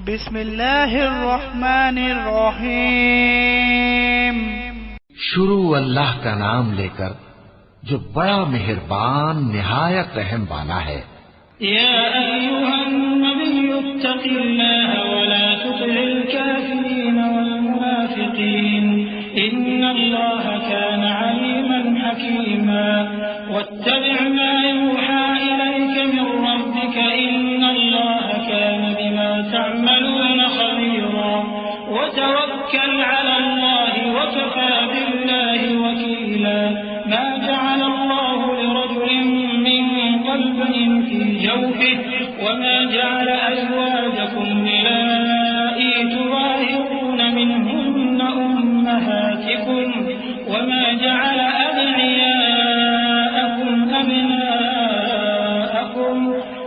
بسم اللہ الرحمن الرحیم۔ شروع اللہ کا نام لے کر جو بڑا مہربان نہایت رحم والا ہے۔ یا ایھا النبی اتق اللہ ولا تطع الکافرین والمنافقین ان اللہ کان علیما حکیما واتبع ما یوحى الیک من ربک ان اللہ کان بما تعملون خبیرا وتوکل علی اللہ وکفى باللہ وکیلا ما جعل اللہ لرجل من قلبين في جوفه وما جعل أزواجكم اللائي تظاهرون منهن أمهاتكم وما جعل أدعياءكم أبناءكم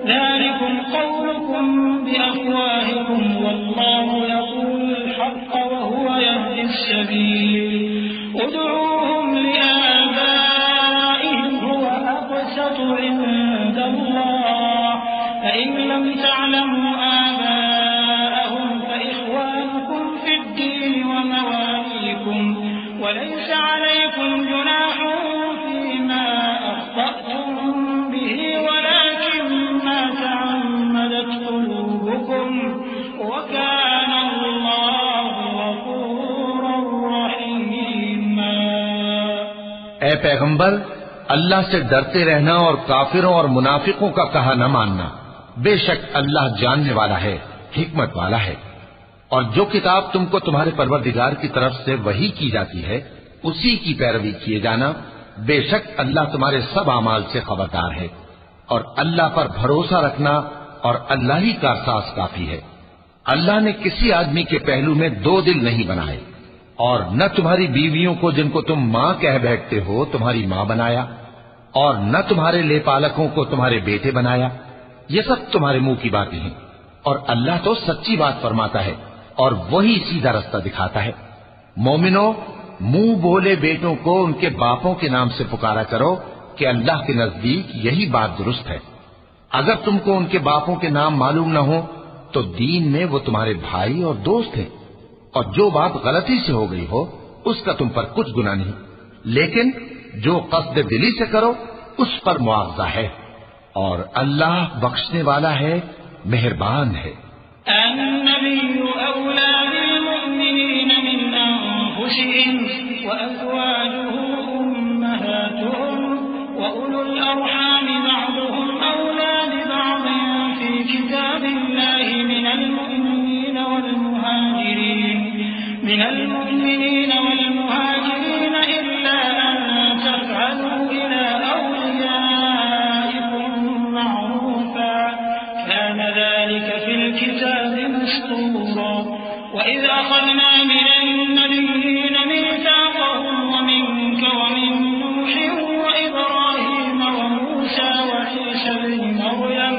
ذلكم قولكم بأفواهكم والله يقول الحق وهو يهدي السبيل ادعوهم لآبائهم هو أقسط عند الله فإن لم تعلموا آباءهم فإخوانكم في الدين ومواليكم وليس عليكم جناح فيما أخطأتم به ولكن ما تعمدت قلوبكم وكان الله غفورا رحيما۔ اے پیغمبر، اللہ سے ڈرتے رہنا اور کافروں اور منافقوں کا کہا نہ ماننا۔ بے شک اللہ جاننے والا ہے، حکمت والا ہے۔ اور جو کتاب تم کو تمہارے پروردگار کی طرف سے وحی کی جاتی ہے اسی کی پیروی کیے جانا۔ بے شک اللہ تمہارے سب اعمال سے خبردار ہے۔ اور اللہ پر بھروسہ رکھنا اور اللہ ہی کا احساس کافی ہے۔ اللہ نے کسی آدمی کے پہلو میں دو دل نہیں بنائے، اور نہ تمہاری بیویوں کو جن کو تم ماں کہہ بیٹھتے ہو تمہاری ماں بنایا، اور نہ تمہارے لے پالکوں کو تمہارے بیٹے بنایا۔ یہ سب تمہارے منہ کی باتیں ہیں، اور اللہ تو سچی بات فرماتا ہے اور وہی سیدھا رستہ دکھاتا ہے۔ مومنو، منہ بولے بیٹوں کو ان کے باپوں کے نام سے پکارا کرو کہ اللہ کے نزدیک یہی بات درست ہے۔ اگر تم کو ان کے باپوں کے نام معلوم نہ ہو تو دین میں وہ تمہارے بھائی اور دوست ہیں، اور جو بات غلطی سے ہو گئی ہو اس کا تم پر کچھ گناہ نہیں، لیکن جو قصد دلی سے کرو اس پر مواخذہ ہے، اور اللہ بخشنے والا ہے، مہربان ہے۔ النبي أولى بالمؤمنين من أنفسهم وأزواجه أمهاتهم وأولو الأرحام بعضهم أولى ببعض في كتاب الله من المؤمنين والمهاجرين إلا أن تفعلوا إلى أوليائكم معروفا كان ذلك في الكتاب مسطورا وإذ أخذنا من النبيين ميثاقهم ومنك ومن نوح وإبراهيم وموسى وعيسى ابن مريم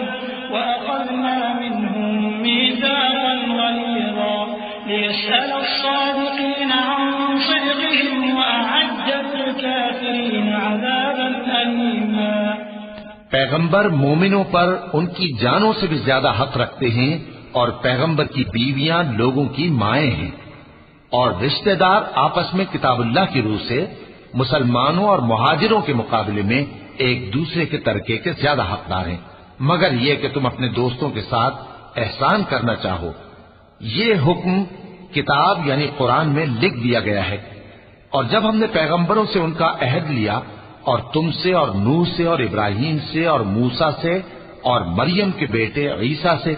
وأخذنا منهم ميثاقا غليظا ليسأل الصادقين عن صدقهم وأعد للكافرين عذابا أليما۔ پیغمبر مومنوں پر ان کی جانوں سے بھی زیادہ حق رکھتے ہیں، اور پیغمبر کی بیویاں لوگوں کی مائیں ہیں، اور رشتہ دار آپس میں کتاب اللہ کی روح سے مسلمانوں اور مہاجروں کے مقابلے میں ایک دوسرے کے ترکے کے زیادہ حقدار ہیں، مگر یہ کہ تم اپنے دوستوں کے ساتھ احسان کرنا چاہو۔ یہ حکم کتاب یعنی قرآن میں لکھ دیا گیا ہے۔ اور جب ہم نے پیغمبروں سے ان کا عہد لیا، اور تم سے اور نوح سے اور ابراہیم سے اور موسیٰ سے اور مریم کے بیٹے عیسیٰ سے،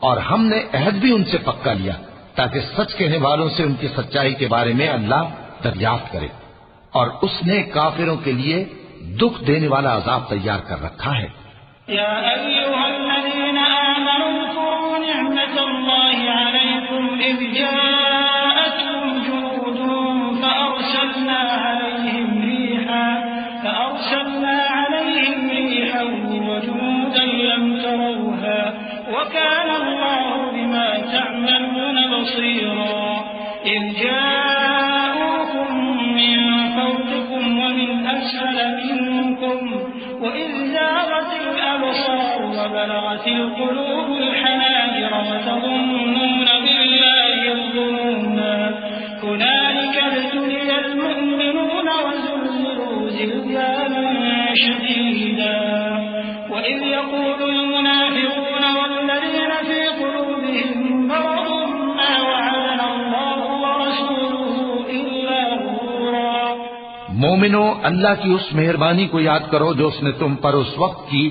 اور ہم نے عہد بھی ان سے پکا لیا تاکہ سچ کہنے والوں سے ان کی سچائی کے بارے میں اللہ دریافت کرے، اور اس نے کافروں کے لیے دکھ دینے والا عذاب تیار کر رکھا ہے۔ يا أيها الذين آمنوا اذكروا نعمة الله عليكم إذ جاءتكم جنود فأرسلنا عليهم ريحا وجنودا لم تروها وكان الله بما تعملون بصيرا إذ جاءوكم من فوقكم ومن أسفل منكم وإذ زاغت الأبصار وبلغت القلوب الحناجر وتظنون مومنو، اللہ کی اس مہربانی کو یاد کرو جو اس نے تم پر اس وقت کی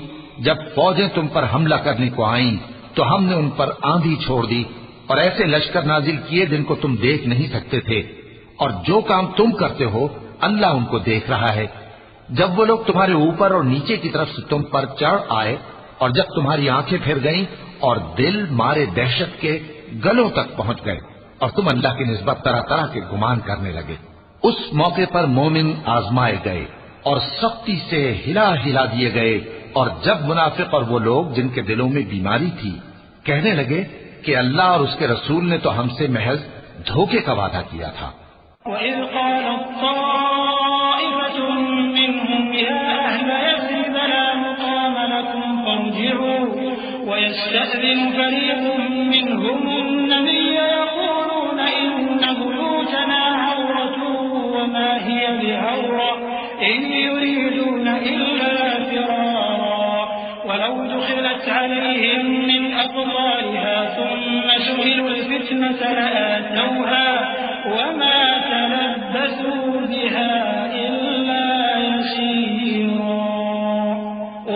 جب فوجیں تم پر حملہ کرنے کو آئیں تو ہم نے ان پر آندھی چھوڑ دی اور ایسے لشکر نازل کیے جن کو تم دیکھ نہیں سکتے تھے، اور جو کام تم کرتے ہو اللہ ان کو دیکھ رہا ہے۔ جب وہ لوگ تمہارے اوپر اور نیچے کی طرف سے تم پر چڑھ آئے اور جب تمہاری آنکھیں پھر گئیں اور دل مارے دہشت کے گلوں تک پہنچ گئے اور تم اللہ کی نسبت طرح طرح کے گمان کرنے لگے، اس موقع پر مومن آزمائے گئے اور سختی سے ہلا ہلا دیے گئے، اور جب منافق اور وہ لوگ جن کے دلوں میں بیماری تھی کہنے لگے کہ اللہ اور اس کے رسول نے تو ہم سے محض دھوکے کا وعدہ کیا تھا۔ وَإِذْ قَالَتْ طَائِفَةٌ مِّنْهُمْ يَا أَهْلَ يَثْرِبَ لَا مُقَامَ لَكُمْ فَارْجِعُوا وَيَسْتَأْذِنُ فَرِيقٌ مِّنْهُمُ النَّبِيَّ يَقُولُونَ إِنَّ بُيُوتَنَا عَوْرَةٌ وَمَا هِيَ بِعَوْرَةٍ إِن يُرِيدُونَ إِلَّا فِرَارًا وَلَوْ دُخِلَتْ عَلَيْهِم مِّنْ أَقْطَارِهَا ثُمَّ سُئِلُوا الْفِتْنَةَ لَآتَوْهَا وَمَا تَلَبَّثُوا بِهَا إِلَّا يَسِيرًا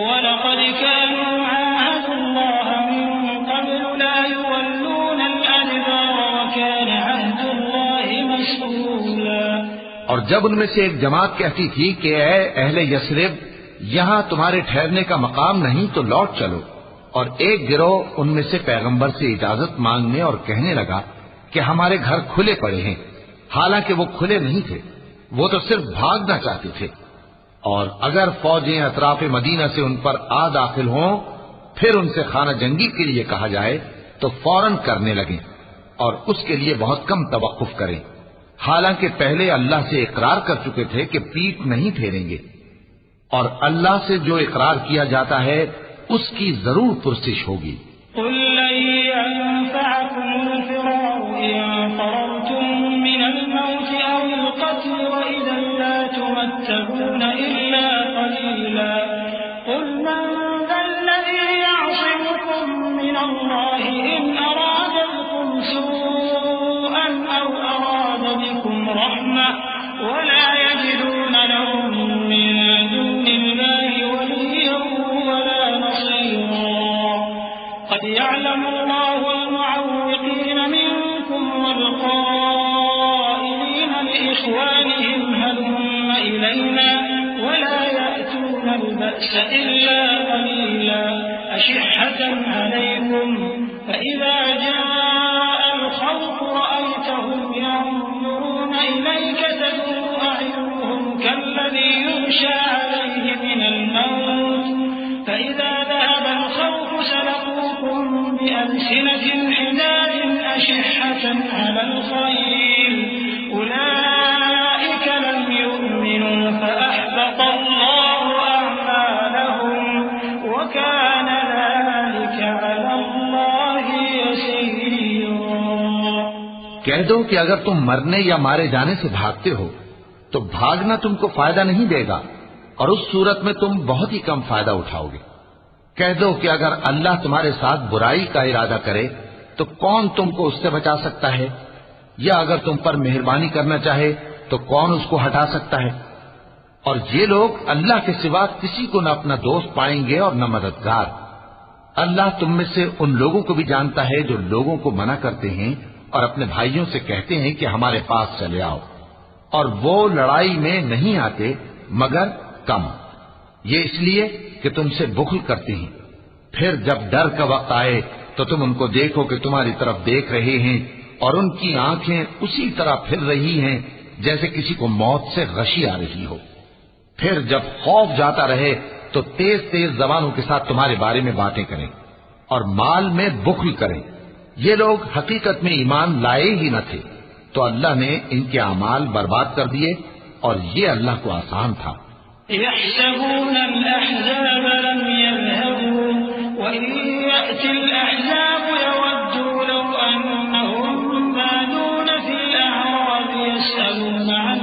وَلَقَدْ كَانُوا عَاهَدُوا اللَّهَ مِن قَبْلُ لَا يُوَلُّونَ الْأَدْبَارَ وَكَانَ عَهْدُ اللَّهِ مَسْئُولًا۔ اور جب ان میں سے ایک جماعت کہتی تھی کہ اے اہل یثرب، یہاں تمہارے ٹھہرنے کا مقام نہیں تو لوٹ چلو، اور ایک گروہ ان میں سے پیغمبر سے اجازت مانگنے اور کہنے لگا کہ ہمارے گھر کھلے پڑے ہیں، حالانکہ وہ کھلے نہیں تھے، وہ تو صرف بھاگنا چاہتے تھے، اور اگر فوجیں اطراف مدینہ سے ان پر آ داخل ہوں پھر ان سے خانہ جنگی کے لیے کہا جائے تو فوراً کرنے لگیں اور اس کے لیے بہت کم توقف کریں، حالانکہ پہلے اللہ سے اقرار کر چکے تھے کہ پیٹ نہیں پھیریں گے، اور اللہ سے جو اقرار کیا جاتا ہے اس کی ضرور پرسش ہوگی۔ قُل لَّن يَنفَعَكُمُ الْفِرَارُ إِن فَرَرْتُم مِّنَ الْمَوْتِ أَوِ الْقَتْلِ وَإِذًا لَّا تُمَتَّعُونَ إِلَّا قَلِيلًا قُلْ مَن ذَا الَّذِي يَعْصِمُكُم مِّنَ اللَّهِ إِنْ أَرَادَ بِكُمْ سُوءًا أَوْ أَرَادَ بِكُمْ رَحْمَةً وَلَا يَجِدُونَ لَهُم مِّن دُونِ اللَّهِ وَلِيًّا وَلَا نَصِيرًا قَدْ يَعْلَمُ اللَّهُ الْمُعَوِّقِينَ مِنكُمْ وَالْقَائِلِينَ لِإِخْوَانِهِمْ هَلُمَّ إِلَيْنَا وَلَا يَأْتُونَ الْبَأْسَ إِلَّا قَلِيلًا أَشِحَّةً عَلَيْكُمْ فَإِذَا جَاءَ الْخَوْفُ رَأَيْتَهُمْ يَنظُرُونَ إِلَيْكَ تَدُورُ أَعْيُنُهُمْ كَالَّذِي يُغْشَىٰ عَلَيْهِ مِنَ الْمَوْتِ فَإِذَا ذَهَبَ الْخَوْفُ سَلَقُوكُم بِأَلْسِنَةٍ حِدَادٍ أَشِحَّةً عَلَى الْخَيْرِ أُولَٰئِكَ لَمْ يُؤْمِنُوا فَأَحْبَطَ اللَّهُ أَعْمَالَهُمْ وَكَانَ ذَٰلِكَ عَلَى اللَّهِ يَسِيرًا۔ کہہ دو کہ اگر تم مرنے یا مارے جانے سے بھاگتے ہو تو بھاگنا تم کو فائدہ نہیں دے گا، اور اس صورت میں تم بہت ہی کم فائدہ اٹھاؤ گے۔ کہہ دو کہ اگر اللہ تمہارے ساتھ برائی کا ارادہ کرے تو کون تم کو اس سے بچا سکتا ہے، یا اگر تم پر مہربانی کرنا چاہے تو کون اس کو ہٹا سکتا ہے؟ اور یہ لوگ اللہ کے سوا کسی کو نہ اپنا دوست پائیں گے اور نہ مددگار۔ اللہ تم میں سے ان لوگوں کو بھی جانتا ہے جو لوگوں کو منع کرتے ہیں اور اپنے بھائیوں سے کہتے ہیں کہ ہمارے پاس چلے آؤ، اور وہ لڑائی میں نہیں آتے مگر کم، یہ اس لیے کہ تم سے بخل کرتے ہیں۔ پھر جب ڈر کا وقت آئے تو تم ان کو دیکھو کہ تمہاری طرف دیکھ رہے ہیں اور ان کی آنکھیں اسی طرح پھر رہی ہیں جیسے کسی کو موت سے غشی آ رہی ہو۔ پھر جب خوف جاتا رہے تو تیز تیز زبانوں کے ساتھ تمہارے بارے میں باتیں کریں اور مال میں بخل کریں۔ یہ لوگ حقیقت میں ایمان لائے ہی نہ تھے، تو اللہ نے ان کے اعمال برباد کر دیے، اور یہ اللہ کو آسان تھا۔ يحسبون الأحزاب لم يذهبوا وإن يأتي الأحزاب يودوا لو أنهم بادون في الأعراب يسألون عن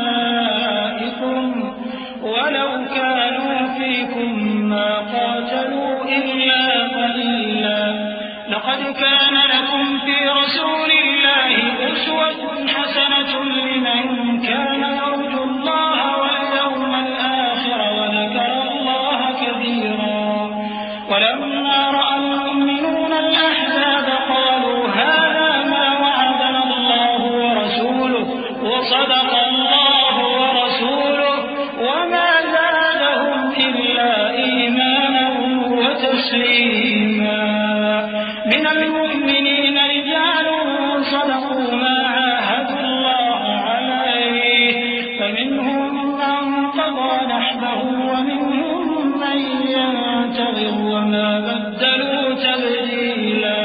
أنبائكم ولو كانوا فيكم ما قاتلوا إلا قليلا لقد كان لكم في رسول الله أسوة حسنة لمن كان يرجو المؤمنين رجال صدقوا ما عاهدوا الله عليه فمنهم من قضى نحبه ومنهم من ينتظر وما بدلوا تبديلا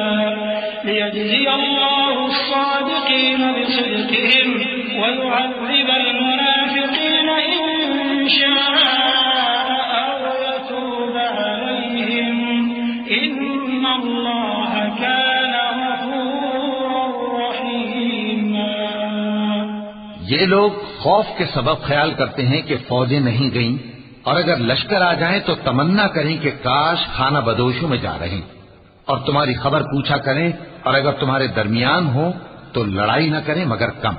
ليجزي الله الصادقين بصدقهم ويعذب المنافقين إن شاء أو يتوب عليهم إن الله كان غفورا رحيما۔ یہ لوگ خوف کے سبب خیال کرتے ہیں کہ فوجیں نہیں گئیں، اور اگر لشکر آ جائیں تو تمنا کریں کہ کاش خانہ بدوشوں میں جا رہے، اور تمہاری خبر پوچھا کریں، اور اگر تمہارے درمیان ہو تو لڑائی نہ کریں مگر کم۔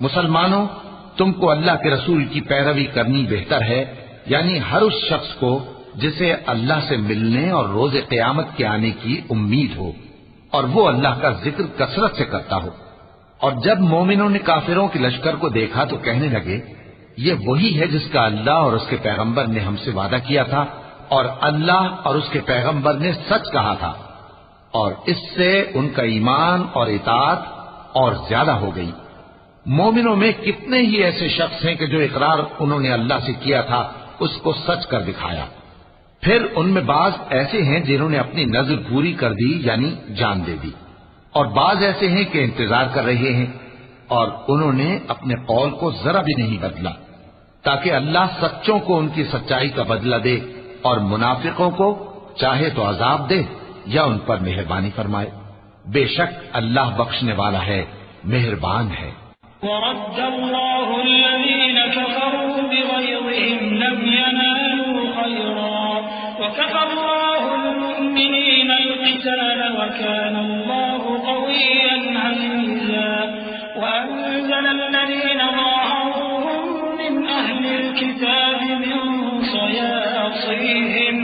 مسلمانوں، تم کو اللہ کے رسول کی پیروی کرنی بہتر ہے، یعنی ہر اس شخص کو جسے اللہ سے ملنے اور روز قیامت کے آنے کی امید ہو، اور وہ اللہ کا ذکر کثرت سے کرتا ہو۔ اور جب مومنوں نے کافروں کے لشکر کو دیکھا تو کہنے لگے، یہ وہی ہے جس کا اللہ اور اس کے پیغمبر نے ہم سے وعدہ کیا تھا، اور اللہ اور اس کے پیغمبر نے سچ کہا تھا، اور اس سے ان کا ایمان اور اطاعت اور زیادہ ہو گئی۔ مومنوں میں کتنے ہی ایسے شخص ہیں کہ جو اقرار انہوں نے اللہ سے کیا تھا اس کو سچ کر دکھایا، پھر ان میں بعض ایسے ہیں جنہوں نے اپنی نظر پوری کر دی یعنی جان دے دی، اور بعض ایسے ہیں کہ انتظار کر رہے ہیں، اور انہوں نے اپنے قول کو ذرا بھی نہیں بدلا، تاکہ اللہ سچوں کو ان کی سچائی کا بدلہ دے اور منافقوں کو چاہے تو عذاب دے یا ان پر مہربانی فرمائے۔ بے شک اللہ بخشنے والا ہے، مہربان ہے۔ ورد الله الذين كفروا بغيظهم لم ينالوا خيرا وكفى الله المؤمنين القتال وكان الله قويا عزيزا وأنزل الذين ظاهروهم من أهل الكتاب من صياصيهم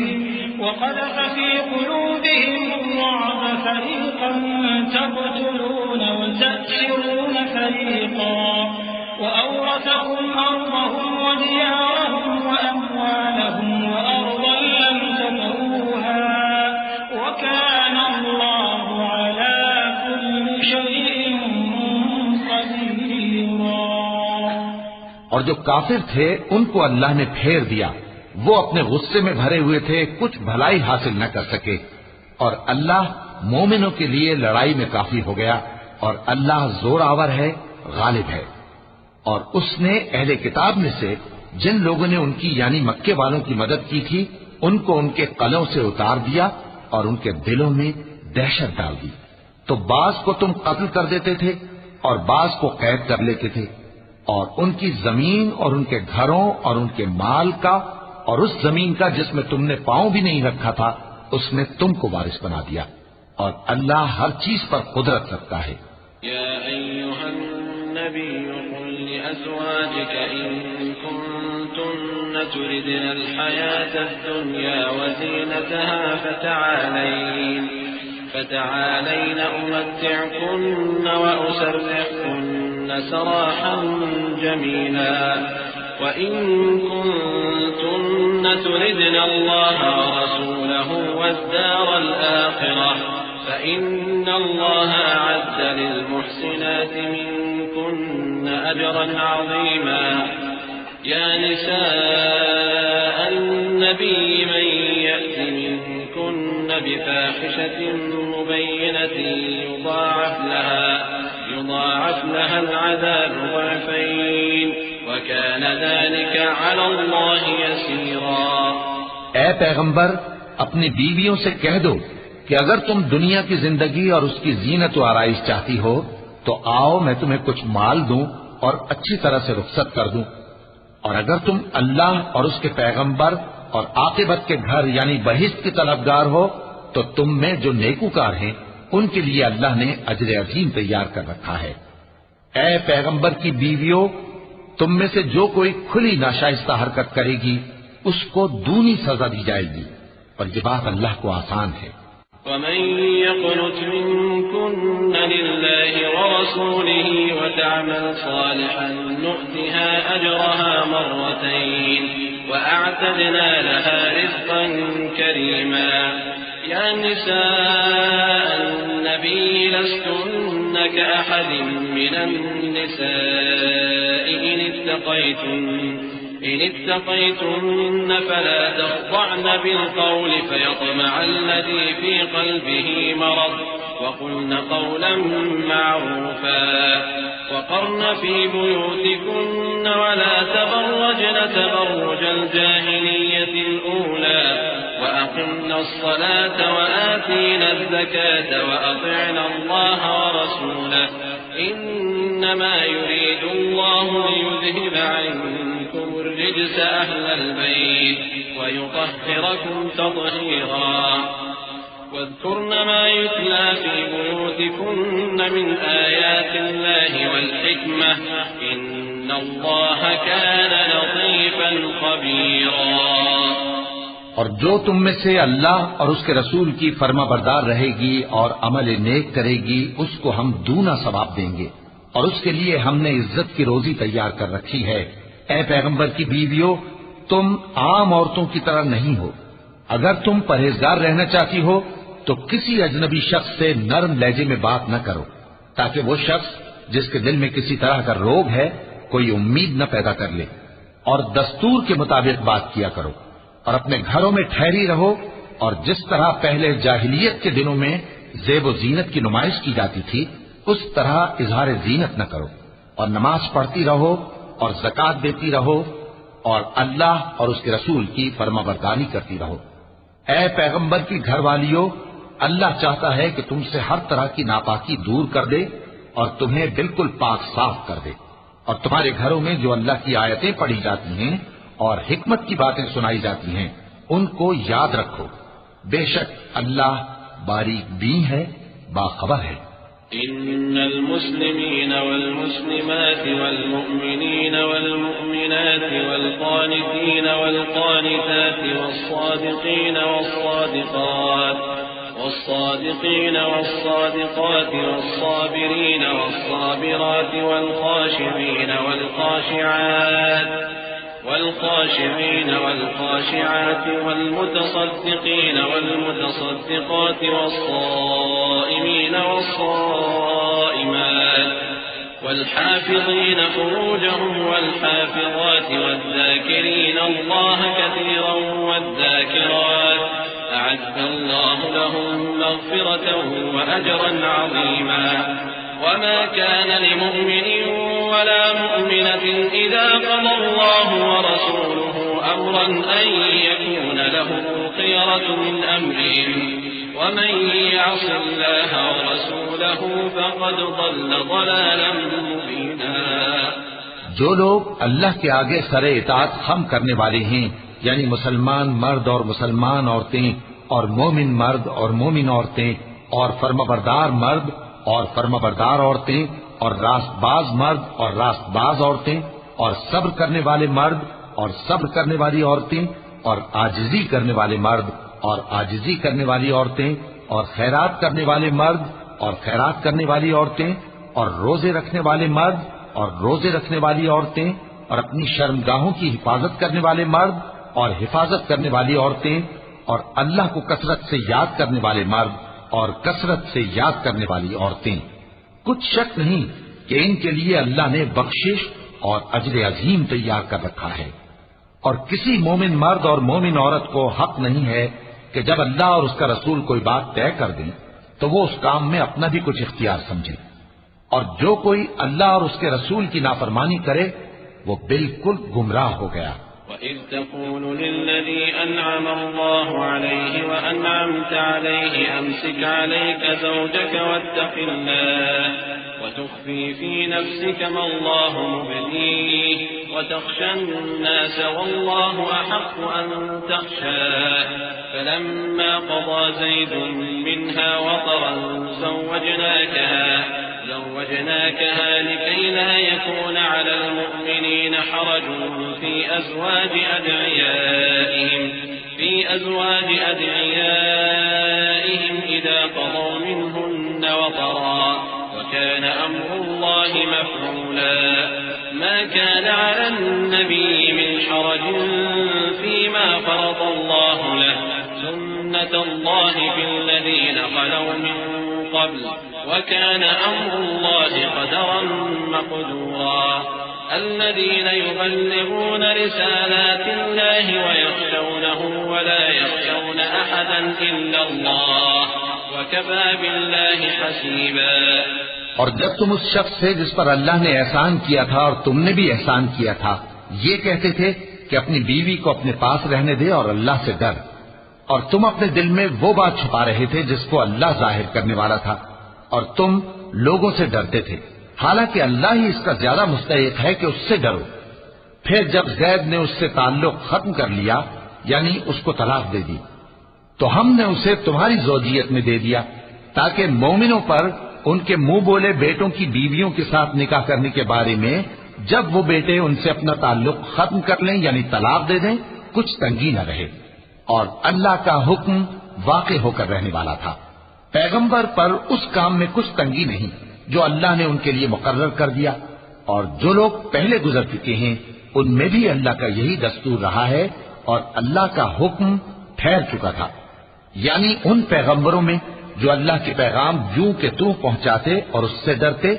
وقذف في قلوبهم الرعب فريقا تقتلون وتأسرون فريقا وأورثكم أرضهم وديارهم وأموالهم وأرضا لم تطئوها وكان الله على كل شيء قديرا۔ اور جو کافر تھے ان کو اللہ نے پھیر دیا، وہ اپنے غصے میں بھرے ہوئے تھے، کچھ بھلائی حاصل نہ کر سکے، اور اللہ مومنوں کے لیے لڑائی میں کافی ہو گیا، اور اللہ زور آور ہے، غالب ہے۔ اور اس نے اہل کتاب میں سے جن لوگوں نے ان کی یعنی مکے والوں کی مدد کی تھی ان کو ان کے قلعوں سے اتار دیا اور ان کے دلوں میں دہشت ڈال دی، تو بعض کو تم قتل کر دیتے تھے اور بعض کو قید کر لیتے تھے، اور ان کی زمین اور ان کے گھروں اور ان کے مال کا اور اس زمین کا جس میں تم نے پاؤں بھی نہیں رکھا تھا اس نے تم کو وارث بنا دیا، اور اللہ ہر چیز پر قدرت رکھتا ہے۔ یا ایھا النبی قل لأزواجک ان کنتن تردن الحیاة الدنیا وزینتها فتعالین امتعکن واسرحکن سراحا جمیلا وإن كنتن تردن الله ورسوله والدار الآخرة فإن الله أعد للمحسنات منكن أجرا عظيما يا نساء النبي من يأت منكن بفاحشة مبينة يضاعف لها العذاب ضعفين وَكَانَ ذَلِكَ عَلَى اللَّهِ يَسِيرًا۔ اے پیغمبر، اپنی بیویوں سے کہہ دو کہ اگر تم دنیا کی زندگی اور اس کی زینت و آرائش چاہتی ہو تو آؤ میں تمہیں کچھ مال دوں اور اچھی طرح سے رخصت کر دوں، اور اگر تم اللہ اور اس کے پیغمبر اور عاقبت کے گھر یعنی بہشت کی طلبگار ہو تو تم میں جو نیکوکار ہیں ان کے لیے اللہ نے اجر عظیم تیار کر رکھا ہے۔ اے پیغمبر کی بیویوں، تم میں سے جو کوئی کھلی ناشائستہ حرکت کرے گی اس کو دونی سزا دی جائے گی، اور یہ بات اللہ کو آسان ہے۔ ومن يقنت منكن لله ورسوله وتعمل صالحا نؤتها أجرها مرتين وأعتدنا لها رزقا كريما۔ يا نساء النبي لستن كأحد من النساء إن اتقيتن فلا تخضعن بالقول فيطمع الذي في قلبه مرض وقلن قولا معروفا وقرن في بيوتكن ولا تبرجن تبرج الجاهلية الأولى وأقمنا الصلاة وآتينا الزكاة وأطعنا الله ورسوله إنما يريد الله ليذهب عنكم الرجس أهل البيت ويطهركم تطهيرا واذكرن ما يتلى في بيوتكن من آيات الله والحكمة إن الله كان لطيفا خبيرا. اور جو تم میں سے اللہ اور اس کے رسول کی فرما بردار رہے گی اور عمل نیک کرے گی اس کو ہم دونا ثواب دیں گے اور اس کے لیے ہم نے عزت کی روزی تیار کر رکھی ہے. اے پیغمبر کی بیویوں، تم عام عورتوں کی طرح نہیں ہو. اگر تم پرہیزگار رہنا چاہتی ہو تو کسی اجنبی شخص سے نرم لہجے میں بات نہ کرو تاکہ وہ شخص جس کے دل میں کسی طرح کا روگ ہے کوئی امید نہ پیدا کر لے. اور دستور کے مطابق بات کیا کرو اور اپنے گھروں میں ٹھہری رہو اور جس طرح پہلے جاہلیت کے دنوں میں زیب و زینت کی نمائش کی جاتی تھی اس طرح اظہار زینت نہ کرو اور نماز پڑھتی رہو اور زکوٰۃ دیتی رہو اور اللہ اور اس کے رسول کی فرما برداری کرتی رہو. اے پیغمبر کی گھر والیوں، اللہ چاہتا ہے کہ تم سے ہر طرح کی ناپاکی دور کر دے اور تمہیں بالکل پاک صاف کر دے اور تمہارے گھروں میں جو اللہ کی آیتیں پڑھی جاتی ہیں اور حکمت کی باتیں سنائی جاتی ہیں ان کو یاد رکھو. بے شک اللہ باریک بین ہے، باخبر ہے. إن المسلمين والمسلمات والمؤمنين والمؤمنات والقانتين والقانتات والصادقين والصادقات والصابرين والصابرات والخاشعين والخاشعات والمتصدقين والمتصدقات والصائمين والصائمات والحافظين فروجهم والحافظات والذاكرين الله كثيرا والذاكرات أعد الله لهم مغفرة وأجرا عظيما. وما كان لمؤمن ولا مؤمنة إذا قضى الله ورسوله أمرا أن يكون له خيرة من أمرهم ومن يعص الله ورسوله فقد ضل ضلالا مبينا. جو لوگ اللہ کے آگے سر اطاعت خم کرنے والے ہیں یعنی مسلمان مرد اور مسلمان عورتیں اور مومن مرد اور مومن عورتیں اور فرمانبردار مرد اور فرمانبردار عورتیں اور راست باز مرد اور راست باز عورتیں اور صبر کرنے والے مرد اور صبر کرنے والی عورتیں اور عاجزی کرنے والے مرد اور عاجزی کرنے والی عورتیں اور خیرات کرنے والے مرد اور خیرات کرنے والی عورتیں اور روزے رکھنے والے مرد اور روزے رکھنے والی عورتیں اور اپنی شرمگاہوں کی حفاظت کرنے والے مرد اور حفاظت کرنے والی عورتیں اور اللہ کو کثرت سے یاد کرنے والے مرد اور کثرت سے یاد کرنے والی عورتیں. کچھ شک نہیں کہ ان کے لیے اللہ نے بخشش اور اجر عظیم تیار کر رکھا ہے. اور کسی مومن مرد اور مومن عورت کو حق نہیں ہے کہ جب اللہ اور اس کا رسول کوئی بات طے کر دیں تو وہ اس کام میں اپنا بھی کچھ اختیار سمجھے. اور جو کوئی اللہ اور اس کے رسول کی نافرمانی کرے وہ بالکل گمراہ ہو گیا. وَإِذْ تَقُولُ لِلَّذِي أَنْعَمَ اللَّهُ عَلَيْهِ وَأَنْعَمْتَ عَلَيْهِ أَمْسِكْ عَلَيْكَ زَوْجَكَ وَاتَّقِ اللَّهَ وَتُخْفِي فِي نَفْسِكَ مَا اللَّهُ مُبْدِيهِ وَتَخْشَى النَّاسَ وَاللَّهُ أَحَقُّ أَن تَخْشَاهُ فَلَمَّا قَضَى زَيْدٌ مِنْهَا وَطَرًا زوجناكها لكي لا يكون على المؤمنين حرج في أزواج أدعيائهم إذا قضوا منهن وطرا وكان أمر الله مفعولا. ما كان على النبي من حرج فيما فرض الله له سنة الله في الذين خلوا من قبل وكان أمر الله قدرا مقدورا الذين يبلغون رسالات الله ويخشونه ولا يخشون أحدا إلا الله وكفى بالله حسيبا۔ اور جب تم اس شخص سے جس پر اللہ نے احسان کیا تھا اور تم نے بھی احسان کیا تھا یہ کہتے تھے کہ اپنی بیوی کو اپنے پاس رہنے دے اور اللہ سے ڈر، اور تم اپنے دل میں وہ بات چھپا رہے تھے جس کو اللہ ظاہر کرنے والا تھا، اور تم لوگوں سے ڈرتے تھے، حالانکہ اللہ ہی اس کا زیادہ مستحق ہے کہ اس سے ڈرو۔ پھر جب زید نے اس سے تعلق ختم کر لیا یعنی اس کو طلاق دے دی تو ہم نے اسے تمہاری زوجیت میں دے دیا تاکہ مومنوں پر ان کے منہ بولے بیٹوں کی بیویوں کے ساتھ نکاح کرنے کے بارے میں جب وہ بیٹے ان سے اپنا تعلق ختم کر لیں یعنی طلاق دے دیں کچھ تنگی نہ رہے، اور اللہ کا حکم واقع ہو کر رہنے والا تھا۔ پیغمبر پر اس کام میں کچھ تنگی نہیں جو اللہ نے ان کے لیے مقرر کر دیا، اور جو لوگ پہلے گزر چکے ہیں ان میں بھی اللہ کا یہی دستور رہا ہے، اور اللہ کا حکم ٹھہر چکا تھا، یعنی ان پیغمبروں میں جو اللہ کے پیغام یوں کہ توں پہنچاتے اور اس سے ڈرتے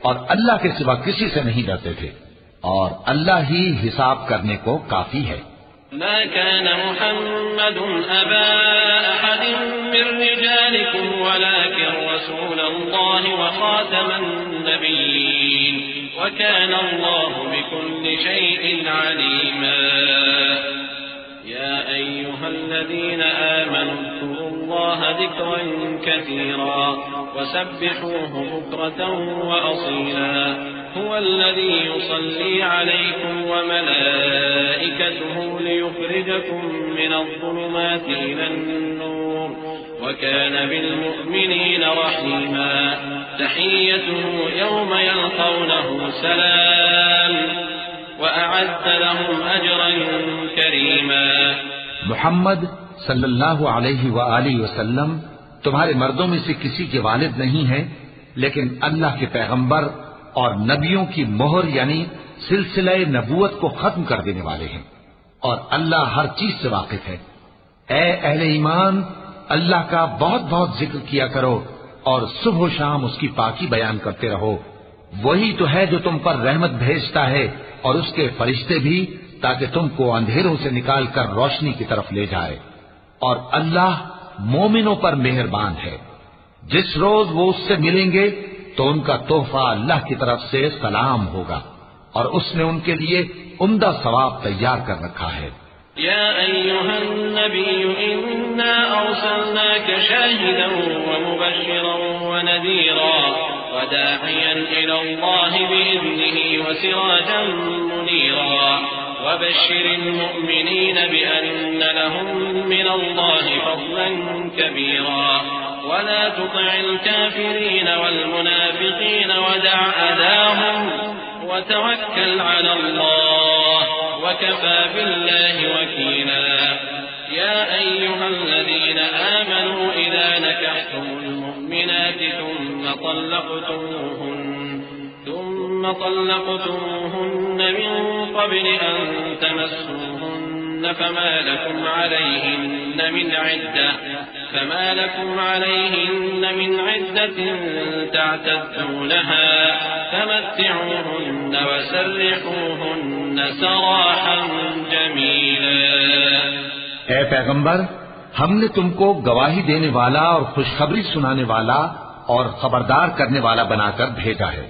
اور اللہ کے سوا کسی سے نہیں ڈرتے تھے، اور اللہ ہی حساب کرنے کو کافی ہے۔ ما كان محمد أبا أحد من رجالكم ولكن رسول الله وخاتم النبيين وكان الله بكل شيء عليما يا أيها الذين آمنوا اذكروا الله ذكرا كثيرا وسبحوه بكرة وأصيلا هو الذي يصلي عليكم وملائكته ليخرجكم من الظلمات إلى النور وكان بالمؤمنين رحيما تحيته يوم يلقونه سلام وأعد لهم أجرا كريما۔ محمد صلی اللہ علیہ وآلہ وسلم تمہارے مردوں میں سے کسی کے والد نہیں ہیں، لیکن اللہ کے پیغمبر اور نبیوں کی مہر یعنی سلسلہ نبوت کو ختم کر دینے والے ہیں، اور اللہ ہر چیز سے واقف ہے۔ اے اہل ایمان، اللہ کا بہت بہت ذکر کیا کرو اور صبح و شام اس کی پاکی بیان کرتے رہو، وہی تو ہے جو تم پر رحمت بھیجتا ہے اور اس کے فرشتے بھی، تاکہ تم کو اندھیروں سے نکال کر روشنی کی طرف لے جائے، اور اللہ مومنوں پر مہربان ہے۔ جس روز وہ اس سے ملیں گے تو ان کا تحفہ اللہ کی طرف سے سلام ہوگا، اور اس نے ان کے لیے عمدہ ثواب تیار کر رکھا ہے۔ يا أيها النبي إنا أرسلناك شاهدا ومبشرا ونذيرا وداعيا إلى الله بإذنه وسراجا منيرا وبشر المؤمنين بأن لهم من الله فضلا كبيرا ولا تطع الكافرين والمنافقين ودع أذاهم وتوكل على الله وكفى بالله وكيلا يا أيها الذين آمنوا إذا نكحتم المؤمنات ثم طلقتموهن من قبل أن تمسوهن فما لكم عليهن من عدة تعتدونها فمتعوهن وسرحوهن سراحا جميلا۔ اے پیغمبر، ہم نے تم کو گواہی دینے والا اور خوشخبری سنانے والا اور خبردار کرنے والا بنا کر بھیجا ہے،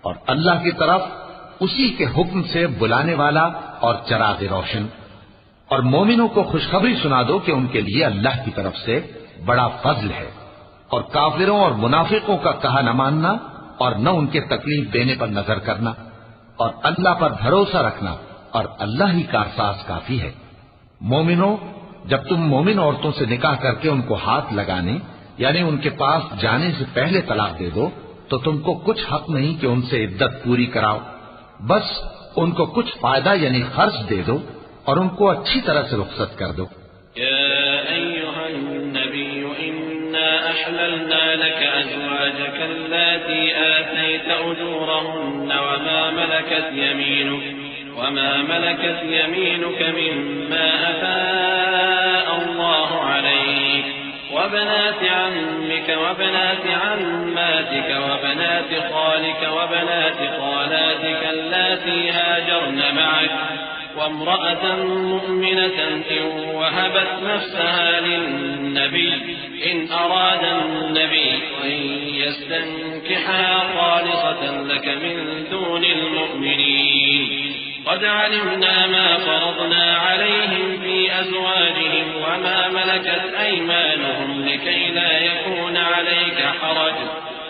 اور اللہ کی طرف اسی کے حکم سے بلانے والا اور چراغ روشن، اور مومنوں کو خوشخبری سنا دو کہ ان کے لیے اللہ کی طرف سے بڑا فضل ہے، اور کافروں اور منافقوں کا کہا نہ ماننا اور نہ ان کے تکلیف دینے پر نظر کرنا، اور اللہ پر بھروسہ رکھنا، اور اللہ ہی کارساز کافی ہے۔ مومنوں، جب تم مومن عورتوں سے نکاح کر کے ان کو ہاتھ لگانے یعنی ان کے پاس جانے سے پہلے طلاق دے دو تو تم کو کچھ حق نہیں کہ ان سے عدت پوری کراؤ، بس ان کو کچھ فائدہ یعنی خرچ دے دو اور ان کو اچھی طرح سے رخصت کر دو۔ يا أيها النبي إنا أحللنا لك أزواجك اللاتي آتيت أجورهن وما ملكت يمينك مما أفاء الله عليك وبنات عمك وبنات عماتك وبنات خالك وبنات خالاتك اللاتي هاجرن معك وامرأة مؤمنة إن وهبت نفسها للنبي إن أراد النبي أن يستنكحها خالصة لك من دون المؤمنين قد علمنا ما فرضنا عليهم في أزواجهم وما ملكت أيمانهم لكي لا يكون عليك حرج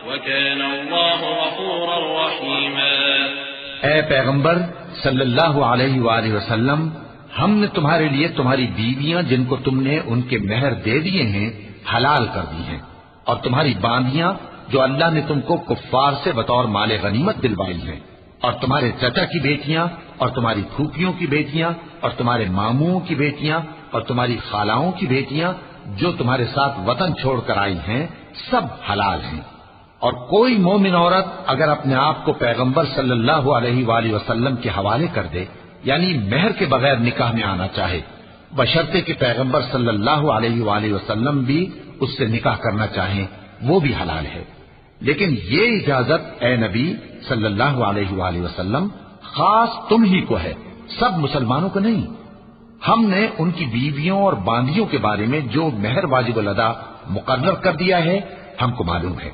وكان الله غفورا رحيما۔ اے پیغمبر صلی اللہ علیہ وآلہ وسلم، ہم نے تمہارے لیے تمہاری بیویاں جن کو تم نے ان کے مہر دے دیے ہیں حلال کر دی ہیں، اور تمہاری باندیاں جو اللہ نے تم کو کفار سے بطور مال غنیمت دلوائی ہیں، اور تمہارے چچا کی بیٹیاں اور تمہاری پھوپھیوں کی بیٹیاں اور تمہارے ماموں کی بیٹیاں اور تمہاری خالاؤں کی بیٹیاں جو تمہارے ساتھ وطن چھوڑ کر آئی ہیں، سب حلال ہیں۔ اور کوئی مومن عورت اگر اپنے آپ کو پیغمبر صلی اللہ علیہ وآلہ وسلم کے حوالے کر دے، یعنی مہر کے بغیر نکاح میں آنا چاہے، بشرطے کہ پیغمبر صلی اللہ علیہ وآلہ وسلم بھی اس سے نکاح کرنا چاہیں، وہ بھی حلال ہے۔ لیکن یہ اجازت اے نبی صلی اللہ علیہ وآلہ وسلم خاص تم ہی کو ہے، سب مسلمانوں کو نہیں۔ ہم نے ان کی بیویوں اور باندیوں کے بارے میں جو مہر واجب الادا مقرر کر دیا ہے ہم کو معلوم ہے،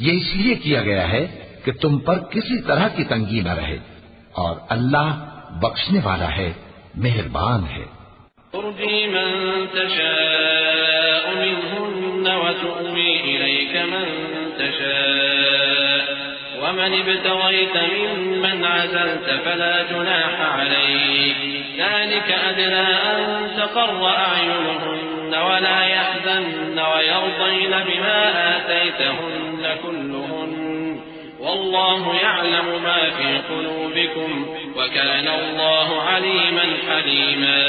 یہ اس لیے کیا گیا ہے کہ تم پر کسی طرح کی تنگی نہ رہے، اور اللہ بخشنے والا ہے، مہربان ہے۔ ترجي من تشاء منهن وتؤوي إليك من تشاء ومن ابتغيت ممن عزلت فلا جناح عليك ذلك أدنى أن تقر أعينهن ولا يحزن ويرضين بما آتيتهن كلهن والله يعلم ما في قلوبكم وكان الله عليما حليما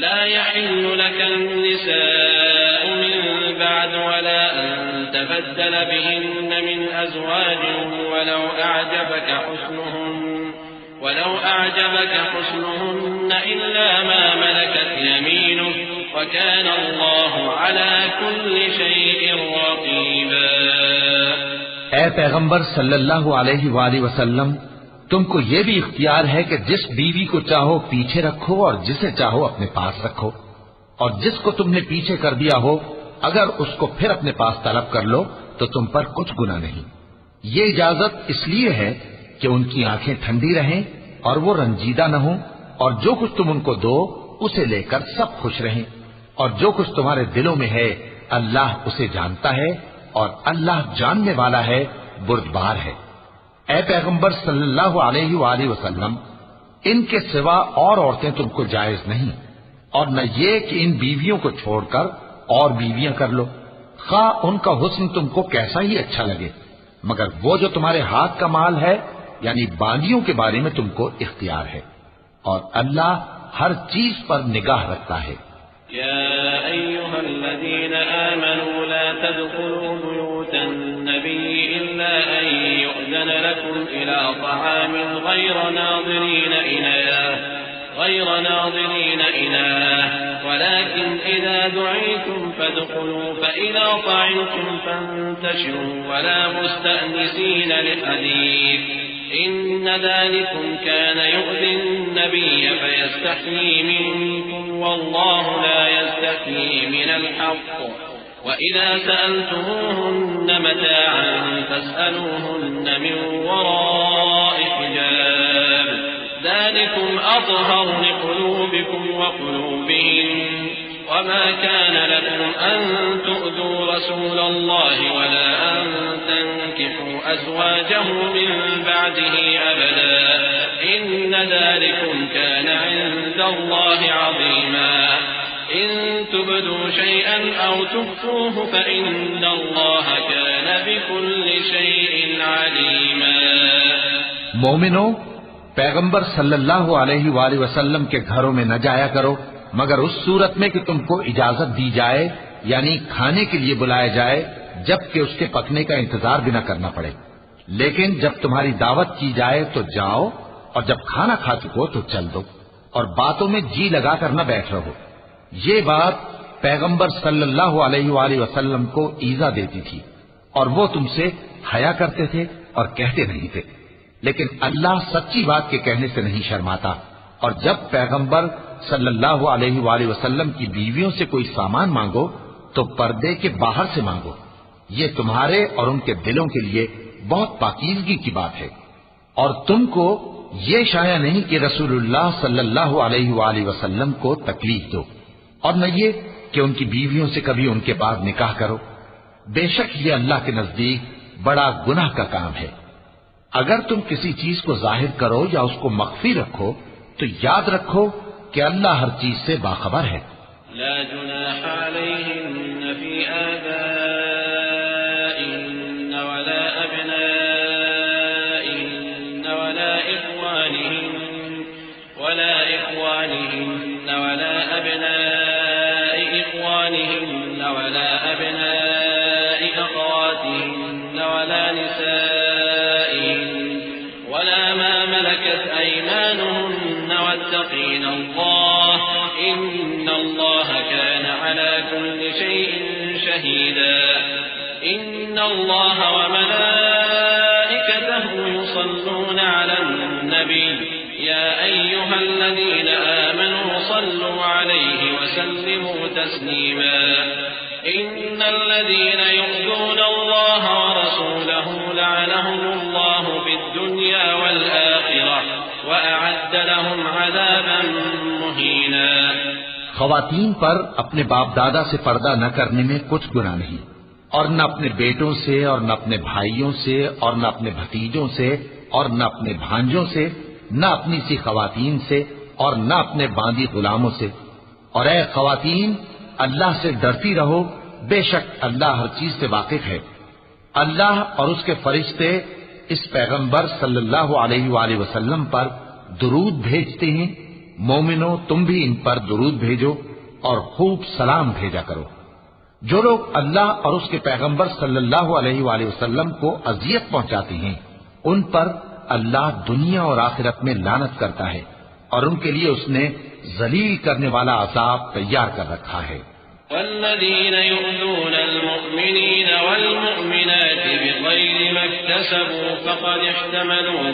لا يحل لك النساء من بعد ولا أن تبدل بهن من أزواج ولو أعجبك حسنهن إلا ما ملكت يمينك وكان الله على كل شيء رقيبا۔ اے پیغمبر صلی اللہ علیہ وآلہ وسلم، تم کو یہ بھی اختیار ہے کہ جس بیوی کو چاہو پیچھے رکھو اور جسے چاہو اپنے پاس رکھو، اور جس کو تم نے پیچھے کر دیا ہو اگر اس کو پھر اپنے پاس طلب کر لو تو تم پر کچھ گناہ نہیں۔ یہ اجازت اس لیے ہے کہ ان کی آنکھیں ٹھنڈی رہیں اور وہ رنجیدہ نہ ہوں، اور جو کچھ تم ان کو دو اسے لے کر سب خوش رہیں، اور جو کچھ تمہارے دلوں میں ہے اللہ اسے جانتا ہے، اور اللہ جاننے والا ہے، بردبار ہے۔ اے پیغمبر صلی اللہ علیہ وآلہ وسلم، ان کے سوا اور عورتیں تم کو جائز نہیں، اور نہ یہ کہ ان بیویوں کو چھوڑ کر اور بیویاں کر لو، خواہ ان کا حسن تم کو کیسا ہی اچھا لگے، مگر وہ جو تمہارے ہاتھ کا مال ہے یعنی باندیوں کے بارے میں تم کو اختیار ہے، اور اللہ ہر چیز پر نگاہ رکھتا ہے۔ يا أيها الذين آمنوا لا تدخلوا بيوت النبي إلا أن يؤذن لكم إلى طعام غير ناظرين إناه ولكن إذا دعيتم فادخلوا فإذا طعمتم فانتشروا ولا مستأنسين لحديث إن ذلكم كان يؤذي النبي فيستحيي منكم والله لا يستحيي من الحق وإذا سألتموهن متاعا فاسألوهن من وراء حجاب ذلكم أطهر لقلوبكم وقلوبهم وما كان لكم أن تؤذوا رسول الله ولا أن تنكحوا أزواجه من بعده أبدا إن ذلكم كان عند الله عظيما إن تبدوا شيئا أو تخفوه فإن الله كان بكل شيء عليما۔ مومنو، پیغمبر صلی اللہ علیہ وآلہ وسلم کے گھروں میں نہ جایا کرو مگر اس صورت میں کہ تم کو اجازت دی جائے، یعنی کھانے کے لیے بلایا جائے جبکہ اس کے پکنے کا انتظار بھی نہ کرنا پڑے، لیکن جب تمہاری دعوت کی جائے تو جاؤ، اور جب کھانا کھا چکو تو چل دو، اور باتوں میں جی لگا کر نہ بیٹھ رہو۔ یہ بات پیغمبر صلی اللہ علیہ وآلہ وسلم کو ایذا دیتی تھی اور وہ تم سے حیا کرتے تھے اور کہتے نہیں تھے، لیکن اللہ سچی بات کے کہنے سے نہیں شرماتا، اور جب پیغمبر صلی اللہ علیہ وآلہ وسلم کی بیویوں سے کوئی سامان مانگو تو پردے کے باہر سے مانگو، یہ تمہارے اور ان کے دلوں کے لیے بہت پاکیزگی کی بات ہے، اور تم کو یہ شایع نہیں کہ رسول اللہ صلی اللہ علیہ وآلہ وسلم کو تکلیف دو، اور نہ یہ کہ ان کی بیویوں سے کبھی ان کے بعد نکاح کرو، بے شک یہ اللہ کے نزدیک بڑا گناہ کا کام ہے۔ اگر تم کسی چیز کو ظاہر کرو یا اس کو مخفی رکھو تو یاد رکھو کہ اللہ ہر چیز سے باخبر ہے۔ لا جناح عليهن في آبائهن ولا أبنائهن ولا إخوانهن ولا أبناء إخوانهن ولا أبناء أخواتهن ولا نسائهن ولا ما ملكت أيمانهن واتقين الله إن الله كان على كل شيء شهيدا إن الله وملائكته يصلون على النبي يا أيها الذين آمنوا صلوا عليه وسلموا تسليما إن الذين يؤذون الله ورسوله لعنهم الله في الدنيا والآخرة وأعد لهم عذابا مهينا۔ خواتین پر اپنے باپ دادا سے پردہ نہ کرنے میں کچھ گناہ نہیں، اور نہ اپنے بیٹوں سے اور نہ اپنے بھائیوں سے اور نہ اپنے بھتیجوں سے اور نہ اپنے بھانجوں سے، نہ اپنی سی خواتین سے اور نہ اپنے باندی غلاموں سے۔ اور اے خواتین، اللہ سے ڈرتی رہو، بے شک اللہ ہر چیز سے واقف ہے۔ اللہ اور اس کے فرشتے اس پیغمبر صلی اللہ علیہ وآلہ وسلم پر درود بھیجتے ہیں، مومنو تم بھی ان پر درود بھیجو اور خوب سلام بھیجا کرو۔ جو لوگ اللہ اور اس کے پیغمبر صلی اللہ علیہ وآلہ وسلم کو اذیت پہنچاتے ہیں ان پر اللہ دنیا اور آخرت میں لعنت کرتا ہے، اور ان کے لیے اس نے ذلیل کرنے والا عذاب تیار کر رکھا ہے۔ والذين يؤذون المؤمنين والمؤمنات بغير ما اكتسبوا فقد احتملوا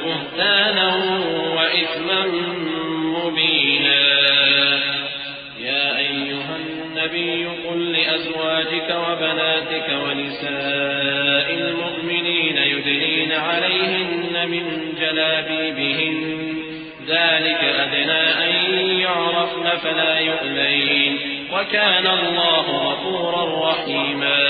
بهتانا وإثما مبينا يا أيها النبي قل لأزواجك وبناتك ونساء المؤمنين يدنين عليهن من جلابيبهن ذلك أدنى أن يعرفن فلا يؤذين وكان الله غفورا رحيما۔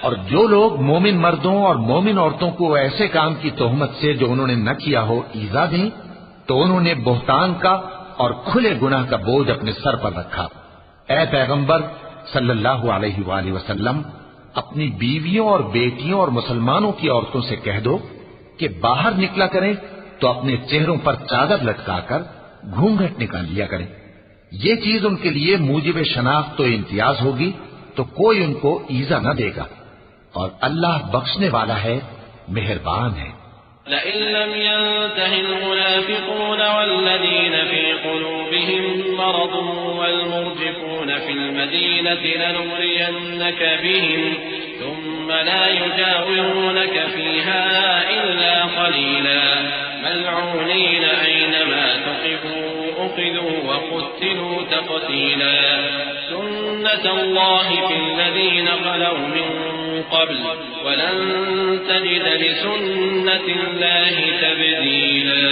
اور جو لوگ مومن مردوں اور مومن عورتوں کو ایسے کام کی تہمت سے جو انہوں نے نہ کیا ہو ایذا دیں تو انہوں نے بہتان کا اور کھلے گناہ کا بوجھ اپنے سر پر رکھا۔ اے پیغمبر صلی اللہ علیہ وآلہ وسلم، اپنی بیویوں اور بیٹیوں اور مسلمانوں کی عورتوں سے کہہ دو کہ باہر نکلا کریں تو اپنے چہروں پر چادر لٹکا کر گھونگھٹ نکال لیا کریں، یہ چیز ان کے لیے موجب شناخت و امتیاز ہوگی تو کوئی ان کو ایذا نہ دے گا، اور اللہ بخشنے والا ہے، مہربان ہے۔ لئن لم ينته المنافقون والذين في قلوبهم مرض والمرجفون في المدينة لنغرينك بهم ثم لا يجاورونك فيها إلا قليلا ملعونين أينما ثقفوا أخذوا وقتلوا تقتيلا سنة الله في الذين خلوا من قبل ولن تجد لسنة الله تبديلا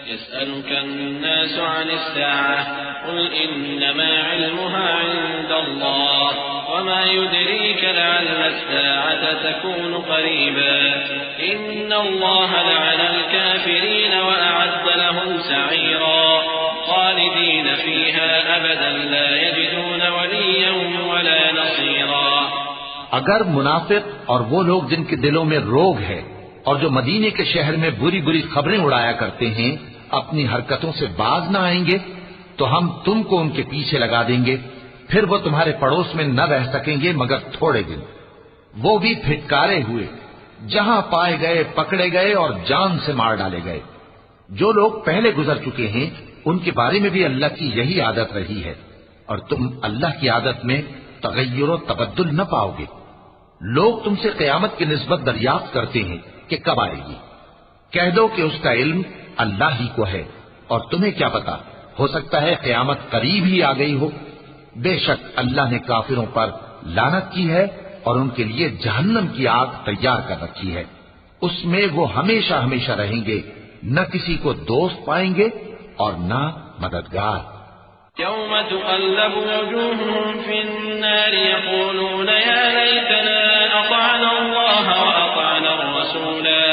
يسألك الناس عن الساعة قل إنما علمها عند الله وما يدريك لعل الساعة تكون قريبا إن الله لعن الكافرين وأعد لهم سعيرا خالدين فيها أبدا لا يجدون وليا ولا نصيرا۔ اگر منافق اور وہ لوگ جن کے دلوں میں روگ ہے اور جو مدینے کے شہر میں بری بری خبریں اڑایا کرتے ہیں اپنی حرکتوں سے باز نہ آئیں گے تو ہم تم کو ان کے پیچھے لگا دیں گے، پھر وہ تمہارے پڑوس میں نہ رہ سکیں گے مگر تھوڑے دن، وہ بھی پھٹکارے ہوئے، جہاں پائے گئے پکڑے گئے اور جان سے مار ڈالے گئے۔ جو لوگ پہلے گزر چکے ہیں ان کے بارے میں بھی اللہ کی یہی عادت رہی ہے، اور تم اللہ کی عادت میں تغیر و تبدل نہ پاؤ گے۔ لوگ تم سے قیامت کی نسبت دریافت کرتے ہیں کہ کب آئے گی، کہہ دو کہ اس کا علم اللہ ہی کو ہے، اور تمہیں کیا پتا، ہو سکتا ہے قیامت قریب ہی آ گئی ہو۔ بے شک اللہ نے کافروں پر لعنت کی ہے اور ان کے لیے جہنم کی آگ تیار کر رکھی ہے، اس میں وہ ہمیشہ ہمیشہ رہیں گے، نہ کسی کو دوست پائیں گے اور نہ مددگار۔ يوم تقلب وجوههم في النار يقولون يا ليتنا أطعنا الله وأطعنا الرسولا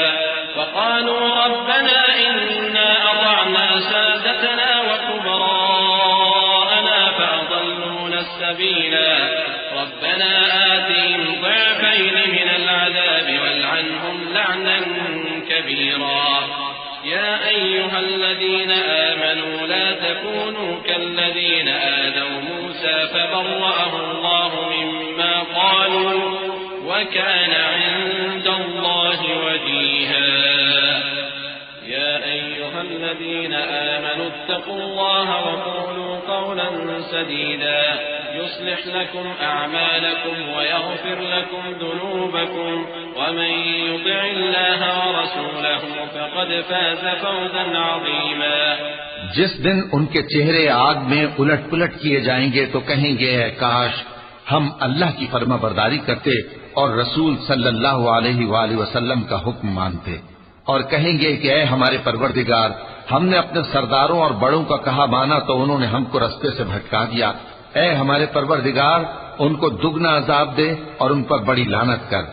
وقالوا ربنا إنا أطعنا سادتنا وكبراءنا فأضلونا السبيلا ربنا آتهم ضعفين من العذاب والعنهم لعنا كبيرا يا أيها الذين آمنوا لا تكونوا كالذين آذوا موسى فبرأه الله مما قالوا وكان عند الله وجيها يا أيها الذين آمنوا اتقوا الله وقولوا قولا سديدا يصلح لكم أعمالكم ويغفر لكم ذنوبكم ومن يطع الله ورسوله فقد فاز فوزا عظيما۔ جس دن ان کے چہرے آگ میں الٹ پلٹ کیے جائیں گے تو کہیں گے اے کاش ہم اللہ کی فرما برداری کرتے اور رسول صلی اللہ علیہ وآلہ وسلم کا حکم مانتے، اور کہیں گے کہ اے ہمارے پروردگار، ہم نے اپنے سرداروں اور بڑوں کا کہا مانا تو انہوں نے ہم کو رستے سے بھٹکا دیا۔ اے ہمارے پروردگار، ان کو دگنا عذاب دے اور ان پر بڑی لعنت کر۔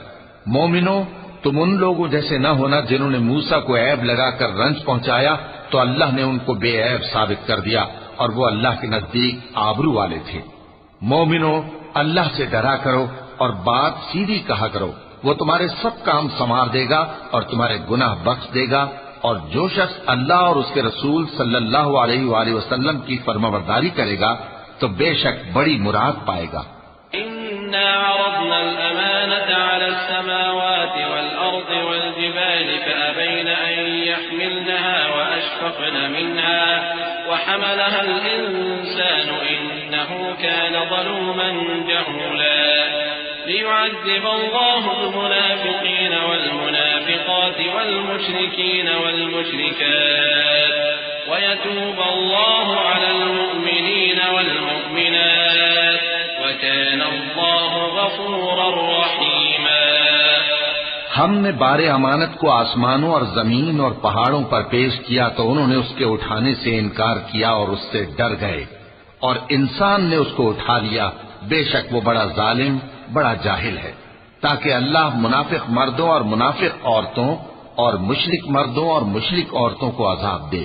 مومنوں، تم ان لوگوں جیسے نہ ہونا جنہوں نے موسیٰ کو عیب لگا کر رنج پہنچایا تو اللہ نے ان کو بے عیب ثابت کر دیا اور وہ اللہ کے نزدیک آبرو والے تھے۔ مومنوں، اللہ سے ڈرا کرو اور بات سیدھی کہا کرو، وہ تمہارے سب کام سنوار دے گا اور تمہارے گناہ بخش دے گا، اور جو شخص اللہ اور اس کے رسول صلی اللہ علیہ وآلہ وسلم کی فرمانبرداری کرے گا تو بے شک بڑی مراد پائے گا۔ إنا عرضنا الأمانة على السماوات والأرض والجبال فأبين أن يحملنها وأشفقن منها وحملها الإنسان إنه كان ظلوما جهولا ليعذب الله المنافقين والمنافقات والمشركين والمشركات ويتوب الله على المؤمنين والمؤمنات وكان الله غفورا رحيما۔ ہم نے بار امانت کو آسمانوں اور زمین اور پہاڑوں پر پیش کیا تو انہوں نے اس کے اٹھانے سے انکار کیا اور اس سے ڈر گئے، اور انسان نے اس کو اٹھا لیا، بے شک وہ بڑا ظالم، بڑا جاہل ہے، تاکہ اللہ منافق مردوں اور منافق عورتوں اور مشرک مردوں اور مشرک عورتوں کو عذاب دے،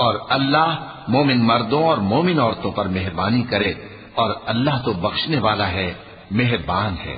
اور اللہ مومن مردوں اور مومن عورتوں پر مہربانی کرے، اور اللہ تو بخشنے والا ہے، مہربان ہے۔